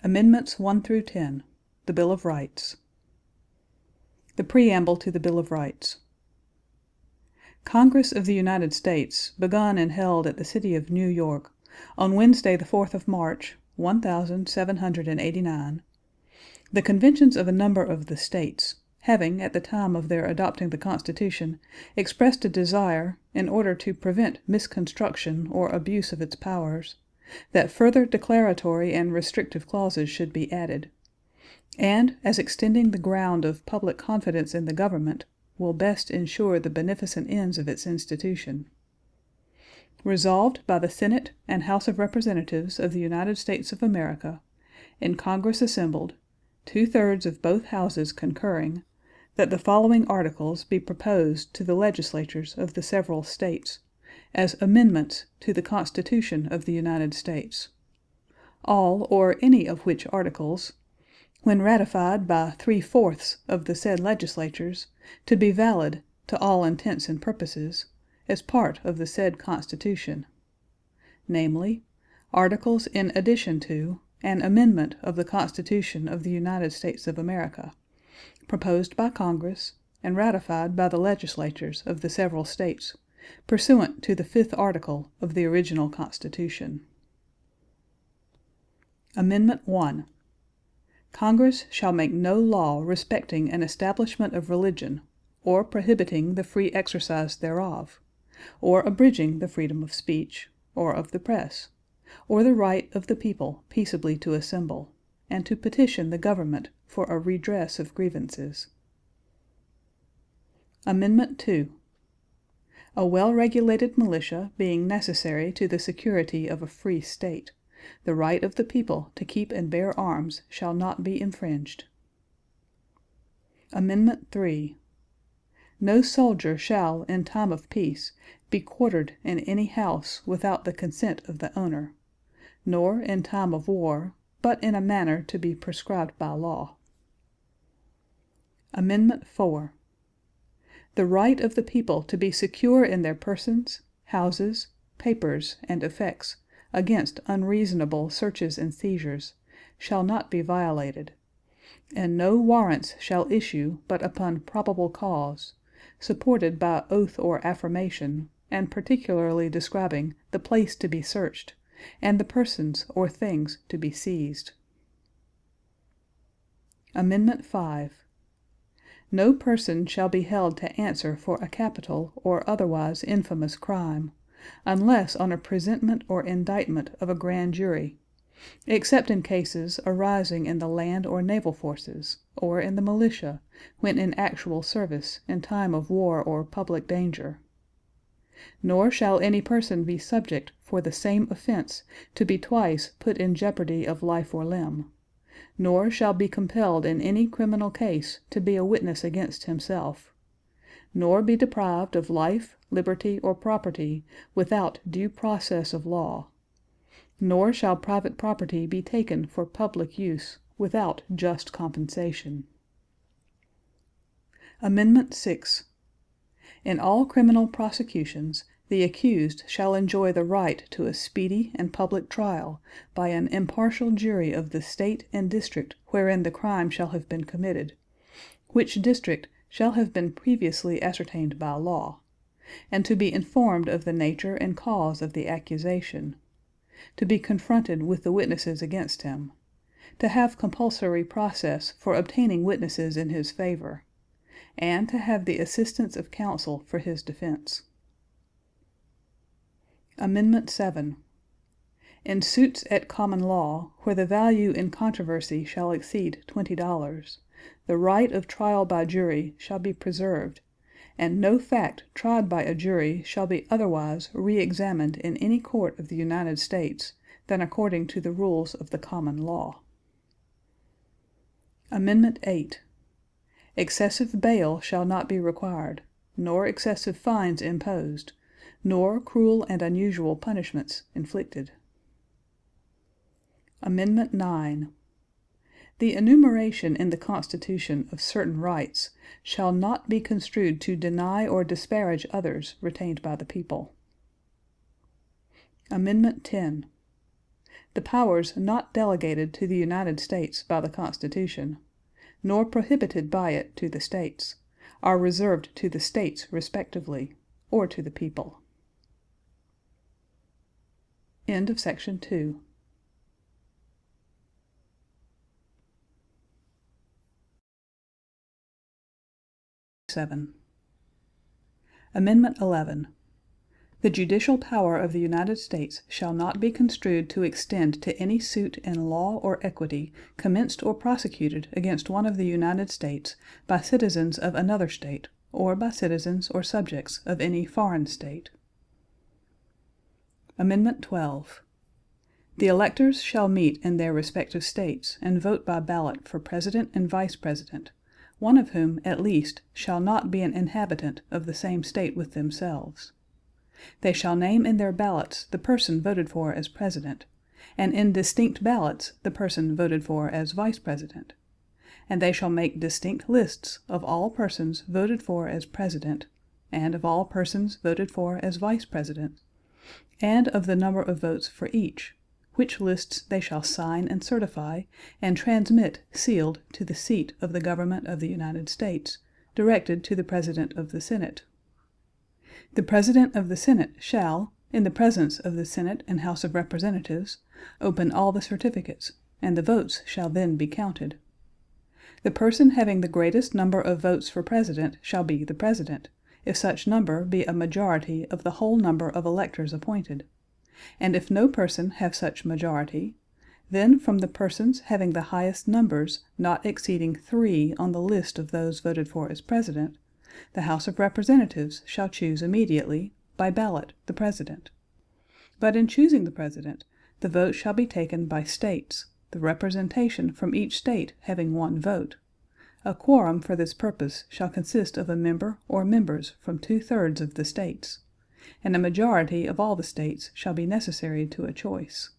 Amendments 1 through 10. The Bill of Rights. The Preamble to the Bill of Rights. Congress of the United States, begun and held at the city of New York, on Wednesday the 4th of March, 1789, the conventions of a number of the States, having, at the time of their adopting the Constitution, expressed a desire, in order to prevent misconstruction or abuse of its powers, that further declaratory and restrictive clauses should be added, and, as extending the ground of public confidence in the government, will best ensure the beneficent ends of its institution. Resolved by the Senate and House of Representatives of the United States of America, in Congress assembled, 2/3 of both houses concurring, that the following articles be proposed to the legislatures of the several States, as amendments to the Constitution of the United States, all or any of which articles, when ratified by 3/4 of the said legislatures, to be valid, to all intents and purposes, as part of the said Constitution, namely, articles in addition to an amendment of the Constitution of the United States of America, proposed by Congress and ratified by the legislatures of the several States, pursuant to the 5th article of the original Constitution. Amendment 1. Congress shall make no law respecting an establishment of religion, or prohibiting the free exercise thereof, or abridging the freedom of speech, or of the press, or the right of the people peaceably to assemble, and to petition the government for a redress of grievances. Amendment 2. A well-regulated militia being necessary to the security of a free state, the right of the people to keep and bear arms shall not be infringed. Amendment 3. No soldier shall, in time of peace, be quartered in any house without the consent of the owner, nor in time of war, but in a manner to be prescribed by law. Amendment 4. The right of the people to be secure in their persons, houses, papers, and effects against unreasonable searches and seizures shall not be violated, and no warrants shall issue but upon probable cause, supported by oath or affirmation, and particularly describing the place to be searched, and the persons or things to be seized. Amendment 5. No person shall be held to answer for a capital or otherwise infamous crime, unless on a presentment or indictment of a grand jury, except in cases arising in the land or naval forces, or in the militia, when in actual service in time of war or public danger. Nor shall any person be subject for the same offense to be twice put in jeopardy of life or limb, nor shall be compelled in any criminal case to be a witness against himself, nor be deprived of life, liberty, or property without due process of law, nor shall private property be taken for public use without just compensation. Amendment 6. In all criminal prosecutions, the accused shall enjoy the right to a speedy and public trial by an impartial jury of the State and district wherein the crime shall have been committed, which district shall have been previously ascertained by law, and to be informed of the nature and cause of the accusation, to be confronted with the witnesses against him, to have compulsory process for obtaining witnesses in his favor, and to have the assistance of counsel for his defense. Amendment 7. In suits at common law, where the value in controversy shall exceed $20, the right of trial by jury shall be preserved, and no fact tried by a jury shall be otherwise re-examined in any court of the United States than according to the rules of the common law. Amendment 8. Excessive bail shall not be required, nor excessive fines imposed, nor cruel and unusual punishments inflicted. Amendment 9. The enumeration in the Constitution of certain rights shall not be construed to deny or disparage others retained by the people. Amendment 10. The powers not delegated to the United States by the Constitution, nor prohibited by it to the States, are reserved to the States respectively, or to the people. End of section 2. Amendment 11. The judicial power of the United States shall not be construed to extend to any suit in law or equity commenced or prosecuted against one of the United States by citizens of another state, or by citizens or subjects of any foreign state. Amendment 12. The electors shall meet in their respective states and vote by ballot for President and Vice President, one of whom, at least, shall not be an inhabitant of the same state with themselves. They shall name in their ballots the person voted for as President, and in distinct ballots the person voted for as Vice President, and they shall make distinct lists of all persons voted for as President, and of all persons voted for as Vice President, and of the number of votes for each, which lists they shall sign and certify, and transmit sealed to the seat of the government of the United States, directed to the President of the Senate. The President of the Senate shall, in the presence of the Senate and House of Representatives, open all the certificates, and the votes shall then be counted. The person having the greatest number of votes for President shall be the President, if such number be a majority of the whole number of electors appointed, and if no person have such majority, then from the persons having the highest numbers, not exceeding 3 on the list of those voted for as President, the House of Representatives shall choose immediately, by ballot, the President. But in choosing the President, the vote shall be taken by states, the representation from each state having 1 vote. A quorum for this purpose shall consist of a member or members from 2/3 of the states, and a majority of all the states shall be necessary to a choice.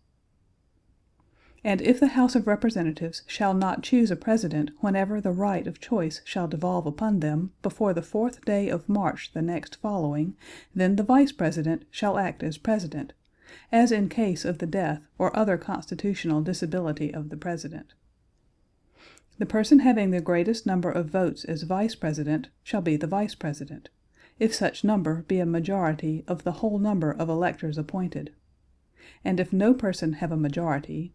And if the House of Representatives shall not choose a President whenever the right of choice shall devolve upon them before the 4th day of March the next following, then the Vice President shall act as President, as in case of the death or other constitutional disability of the President. The person having the greatest number of votes as Vice President shall be the Vice President, if such number be a majority of the whole number of electors appointed. And if no person have a majority,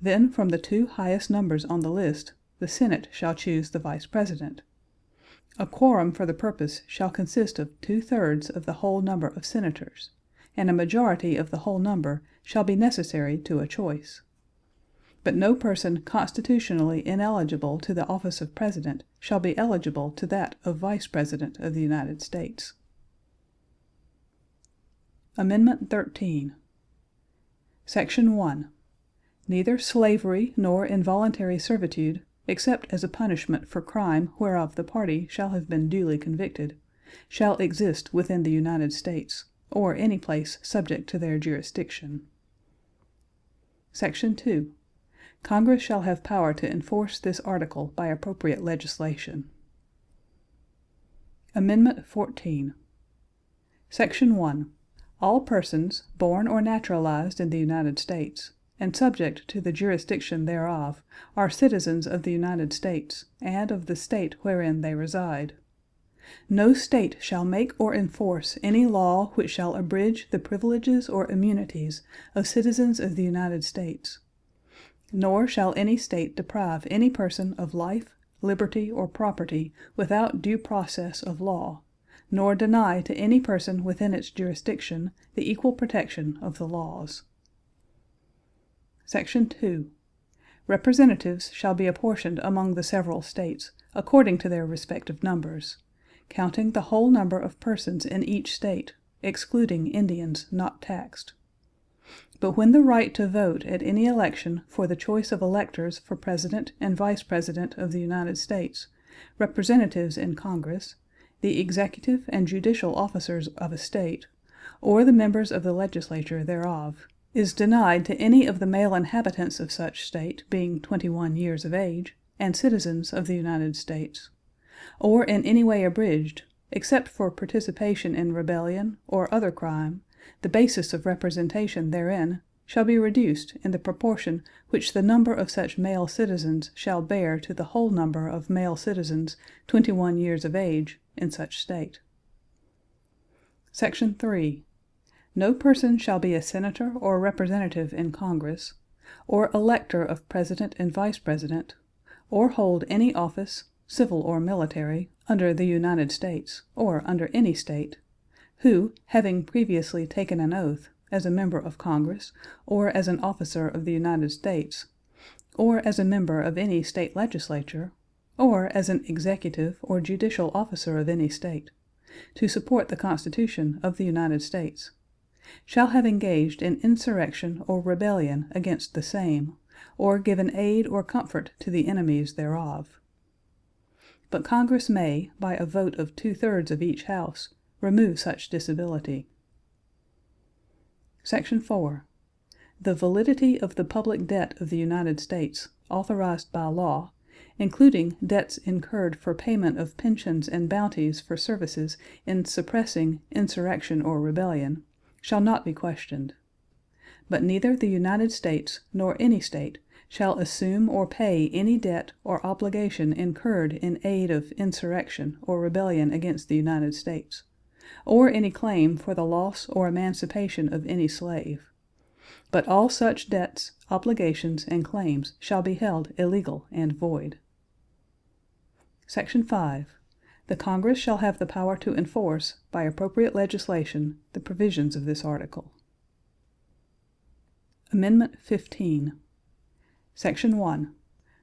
then from the 2 highest numbers on the list, the Senate shall choose the Vice President. A quorum for the purpose shall consist of 2/3 of the whole number of senators, and a majority of the whole number shall be necessary to a choice. But no person constitutionally ineligible to the office of President shall be eligible to that of Vice President of the United States. Amendment 13. Section 1. Neither slavery nor involuntary servitude, except as a punishment for crime whereof the party shall have been duly convicted, shall exist within the United States, or any place subject to their jurisdiction. Section 2. Congress shall have power to enforce this article by appropriate legislation. Amendment 14. Section 1. All persons, born or naturalized in the United States, and subject to the jurisdiction thereof, are citizens of the United States, and of the state wherein they reside. No state shall make or enforce any law which shall abridge the privileges or immunities of citizens of the United States. Nor shall any state deprive any person of life, liberty, or property without due process of law, nor deny to any person within its jurisdiction the equal protection of the laws. Section 2. Representatives shall be apportioned among the several states, according to their respective numbers, counting the whole number of persons in each state, excluding Indians not taxed. But when the right to vote at any election for the choice of electors for President and Vice President of the United States, representatives in Congress, the executive and judicial officers of a state, or the members of the legislature thereof, is denied to any of the male inhabitants of such state being 21 years of age, and citizens of the United States, or in any way abridged, except for participation in rebellion or other crime, the basis of representation therein shall be reduced in the proportion which the number of such male citizens shall bear to the whole number of male citizens 21 years of age in such state. Section 3. No person shall be a senator or representative in Congress, or elector of President and Vice President, or hold any office, civil or military, under the United States, or under any state, who, having previously taken an oath, as a member of Congress, or as an officer of the United States, or as a member of any state legislature, or as an executive or judicial officer of any state, to support the Constitution of the United States, shall have engaged in insurrection or rebellion against the same, or given aid or comfort to the enemies thereof. But Congress may, by a vote of 2/3 of each House, remove such disability. Section 4. The validity of the public debt of the United States, authorized by law, including debts incurred for payment of pensions and bounties for services in suppressing insurrection or rebellion, shall not be questioned. But neither the United States nor any state shall assume or pay any debt or obligation incurred in aid of insurrection or rebellion against the United States, or any claim for the loss or emancipation of any slave. But all such debts, obligations, and claims shall be held illegal and void. Section 5. The Congress shall have the power to enforce, by appropriate legislation, the provisions of this article. Amendment 15. Section 1.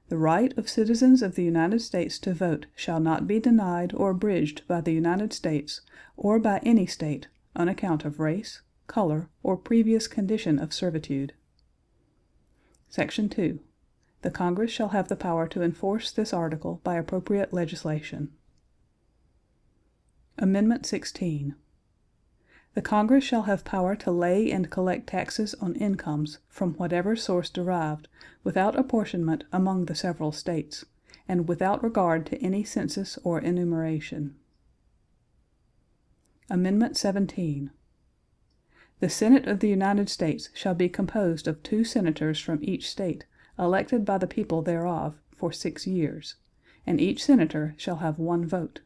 The right of citizens of the United States to vote shall not be denied or abridged by the United States or by any state on account of race, color, or previous condition of servitude. Section 2. The Congress shall have the power to enforce this article by appropriate legislation. Amendment 16. The Congress shall have power to lay and collect taxes on incomes from whatever source derived, without apportionment among the several states, and without regard to any census or enumeration. Amendment 17. The Senate of the United States shall be composed of 2 senators from each state, elected by the people thereof, for 6 years, and each senator shall have 1 vote.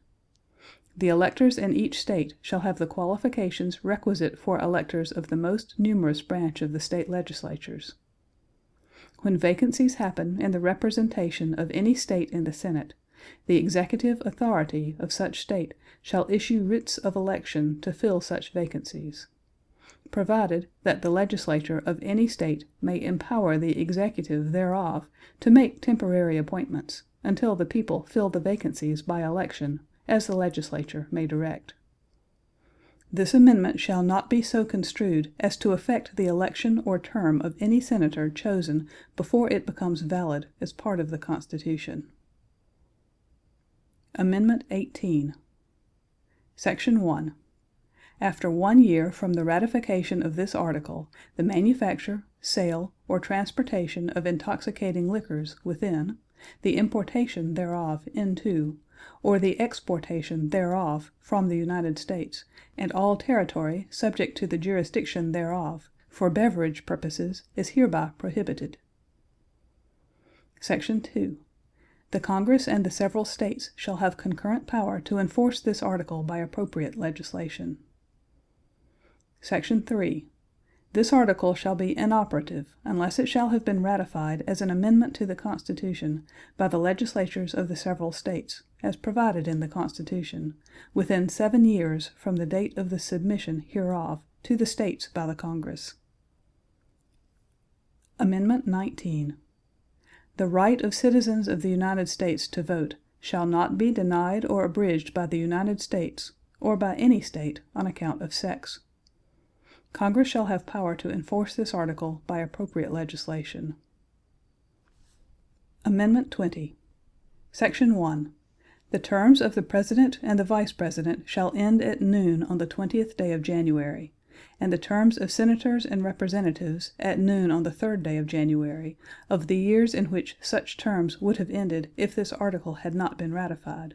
The electors in each state shall have the qualifications requisite for electors of the most numerous branch of the state legislatures. When vacancies happen in the representation of any state in the Senate, the executive authority of such state shall issue writs of election to fill such vacancies, provided that the legislature of any state may empower the executive thereof to make temporary appointments, until the people fill the vacancies by election, as the legislature may direct. This amendment shall not be so construed as to affect the election or term of any senator chosen before it becomes valid as part of the Constitution. Amendment 18. Section 1. After 1 year from the ratification of this article, the manufacture, sale, or transportation of intoxicating liquors within, the importation thereof into, or the exportation thereof from the United States, and all territory subject to the jurisdiction thereof, for beverage purposes, is hereby prohibited. Section 2. The Congress and the several states shall have concurrent power to enforce this article by appropriate legislation. Section 3. This article shall be inoperative unless it shall have been ratified as an amendment to the Constitution by the legislatures of the several states, as provided in the Constitution, within 7 years from the date of the submission hereof to the states by the Congress. Amendment 19. The right of citizens of the United States to vote shall not be denied or abridged by the United States or by any state on account of sex. Congress shall have power to enforce this article by appropriate legislation. Amendment 20. Section 1. The terms of the President and the Vice President shall end at noon on the 20th day of January, and the terms of Senators and Representatives at noon on the 3rd day of January, of the years in which such terms would have ended if this article had not been ratified,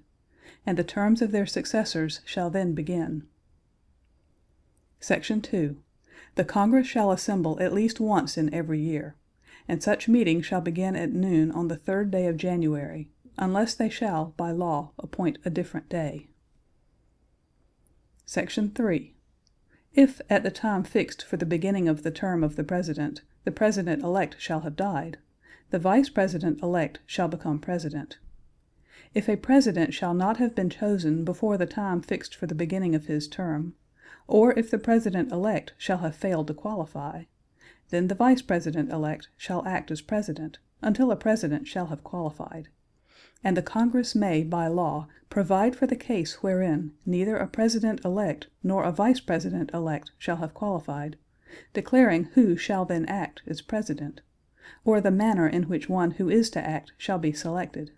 and the terms of their successors shall then begin. Section 2. The Congress shall assemble at least once in every year, and such meeting shall begin at noon on the 3rd day of January, unless they shall, by law, appoint a different day. Section 3. If, at the time fixed for the beginning of the term of the President-elect shall have died, the Vice President-elect shall become President. If a President shall not have been chosen before the time fixed for the beginning of his term, or if the President-elect shall have failed to qualify, then the Vice President-elect shall act as President until a President shall have qualified, and the Congress may, by law, provide for the case wherein neither a President-elect nor a Vice President-elect shall have qualified, declaring who shall then act as President, or the manner in which one who is to act shall be selected,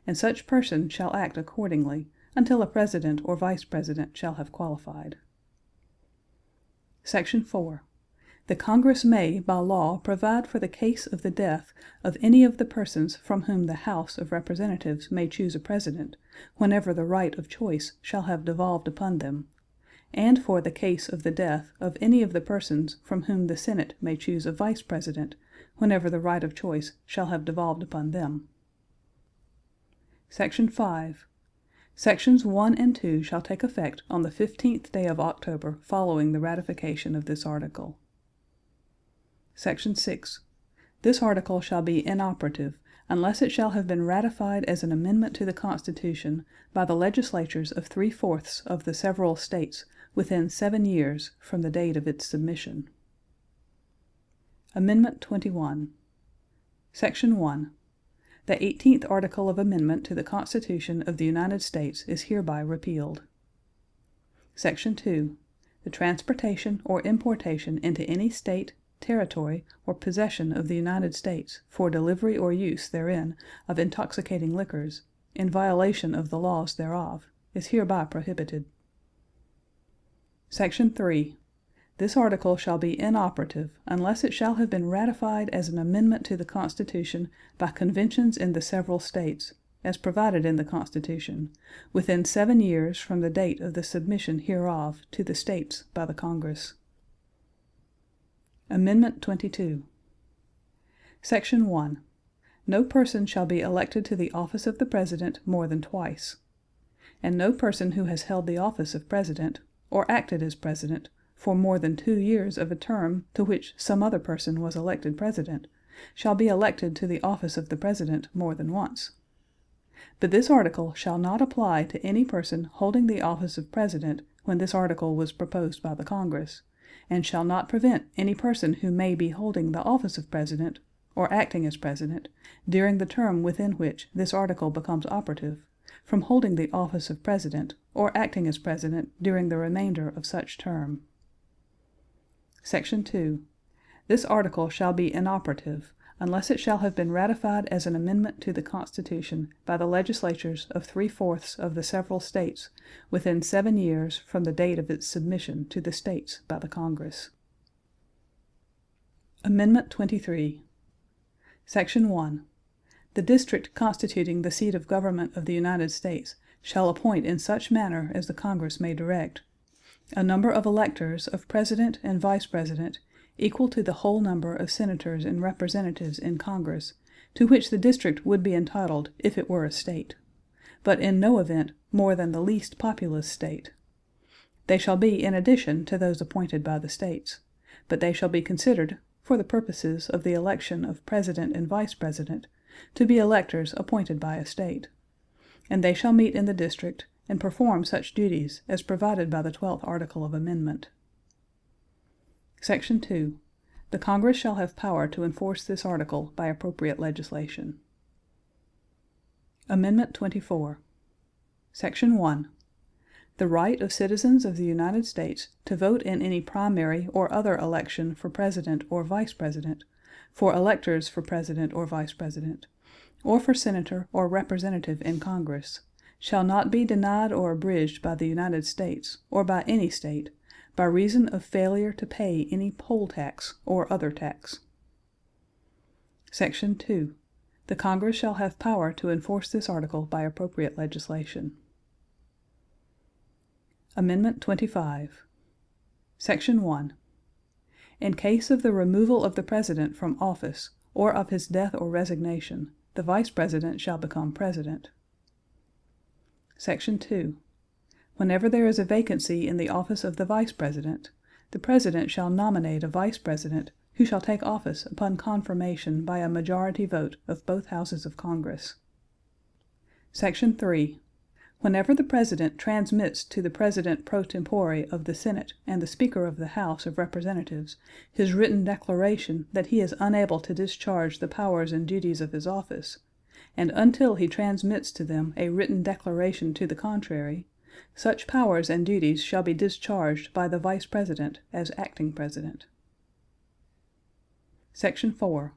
and such person shall act accordingly until a President or Vice President shall have qualified. Section 4. The Congress may, by law, provide for the case of the death of any of the persons from whom the House of Representatives may choose a President, whenever the right of choice shall have devolved upon them, and for the case of the death of any of the persons from whom the Senate may choose a Vice President, whenever the right of choice shall have devolved upon them. Section 5. Sections 1 and 2 shall take effect on the 15th day of October following the ratification of this article. Section 6. This article shall be inoperative unless it shall have been ratified as an amendment to the Constitution by the legislatures of 3/4 of the several States within 7 years from the date of its submission. Amendment 21. Section 1. The 18th article of amendment to the Constitution of the United States is hereby repealed. Section 2. The transportation or importation into any state, territory, or possession of the United States for delivery or use therein of intoxicating liquors, in violation of the laws thereof, is hereby prohibited. Section 3. This article shall be inoperative unless it shall have been ratified as an amendment to the Constitution by conventions in the several States, as provided in the Constitution, within 7 years from the date of the submission hereof to the States by the Congress. Amendment 22. Section 1. No person shall be elected to the office of the President more than twice, and no person who has held the office of President, or acted as President, for more than 2 years of a term to which some other person was elected President, shall be elected to the office of the President more than once. But this article shall not apply to any person holding the office of President when this article was proposed by the Congress, and shall not prevent any person who may be holding the office of President, or acting as President, during the term within which this article becomes operative, from holding the office of President, or acting as President during the remainder of such term. Section 2. This article shall be inoperative unless it shall have been ratified as an amendment to the Constitution by the legislatures of 3/4 of the several States within 7 years from the date of its submission to the States by the Congress. Amendment 23. Section 1. The district constituting the seat of government of the United States shall appoint in such manner as the Congress may direct a number of electors of President and Vice President equal to the whole number of senators and representatives in Congress to which the district would be entitled if it were a state, but in no event more than the least populous state. They shall be in addition to those appointed by the states, but they shall be considered, for the purposes of the election of President and Vice President, to be electors appointed by a state, and they shall meet in the district and perform such duties as provided by the 12th article of amendment. Section 2. The Congress shall have power to enforce this article by appropriate legislation. Amendment 24. Section 1. The right of citizens of the United States to vote in any primary or other election for President or Vice President, for electors for President or Vice President, or for Senator or Representative in Congress, shall not be denied or abridged by the United States, or by any state, by reason of failure to pay any poll tax or other tax. Section 2. The Congress shall have power to enforce this article by appropriate legislation. Amendment 25. Section 1. In case of the removal of the President from office, or of his death or resignation, the Vice President shall become President. Section 2. Whenever there is a vacancy in the office of the Vice President, the President shall nominate a Vice President who shall take office upon confirmation by a majority vote of both houses of Congress. Section 3. Whenever the President transmits to the President pro tempore of the Senate and the Speaker of the House of Representatives his written declaration that he is unable to discharge the powers and duties of his office, and until he transmits to them a written declaration to the contrary, such powers and duties shall be discharged by the Vice President as acting President. Section 4.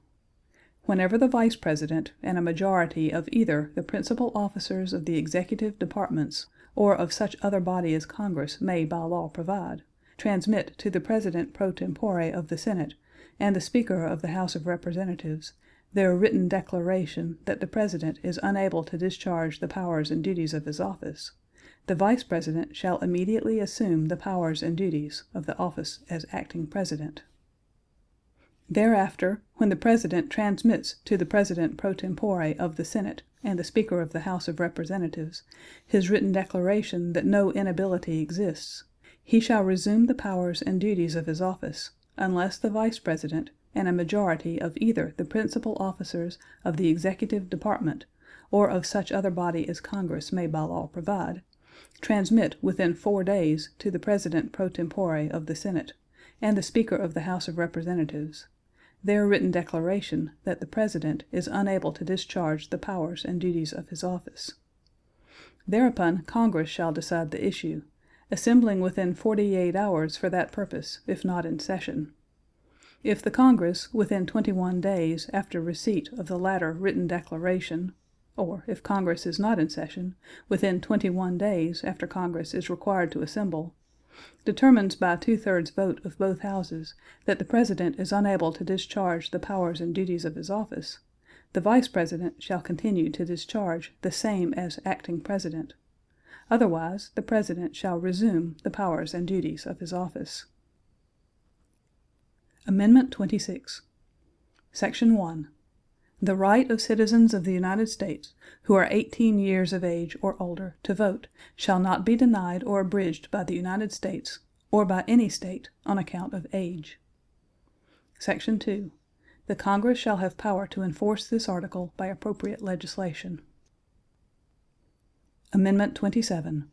Whenever the Vice President and a majority of either the principal officers of the executive departments or of such other body as Congress may by law provide, transmit to the President pro tempore of the Senate and the Speaker of the House of Representatives their written declaration that the President is unable to discharge the powers and duties of his office, the Vice President shall immediately assume the powers and duties of the office as acting President. Thereafter, when the President transmits to the President pro tempore of the Senate and the Speaker of the House of Representatives his written declaration that no inability exists, he shall resume the powers and duties of his office, unless the Vice President and a majority of either the principal officers of the executive department or of such other body as Congress may by law provide, transmit within 4 days to the President pro tempore of the Senate and the Speaker of the House of Representatives their written declaration that the President is unable to discharge the powers and duties of his office. Thereupon Congress shall decide the issue, assembling within 48 hours for that purpose, if not in session. If the Congress, within 21 days after receipt of the latter written declaration, or if Congress is not in session, within 21 days after Congress is required to assemble, determines by 2/3 vote of both houses that the President is unable to discharge the powers and duties of his office, the Vice President shall continue to discharge the same as acting President. Otherwise, the President shall resume the powers and duties of his office. Amendment 26. Section 1. The right of citizens of the United States who are 18 years of age or older to vote shall not be denied or abridged by the United States or by any state on account of age. Section 2. The Congress shall have power to enforce this article by appropriate legislation. Amendment 27.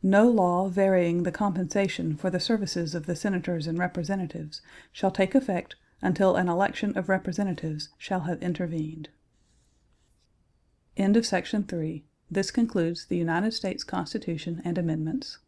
No law varying the compensation for the services of the Senators and Representatives shall take effect until an election of representatives shall have intervened. End of Section 3. This concludes the United States Constitution and Amendments.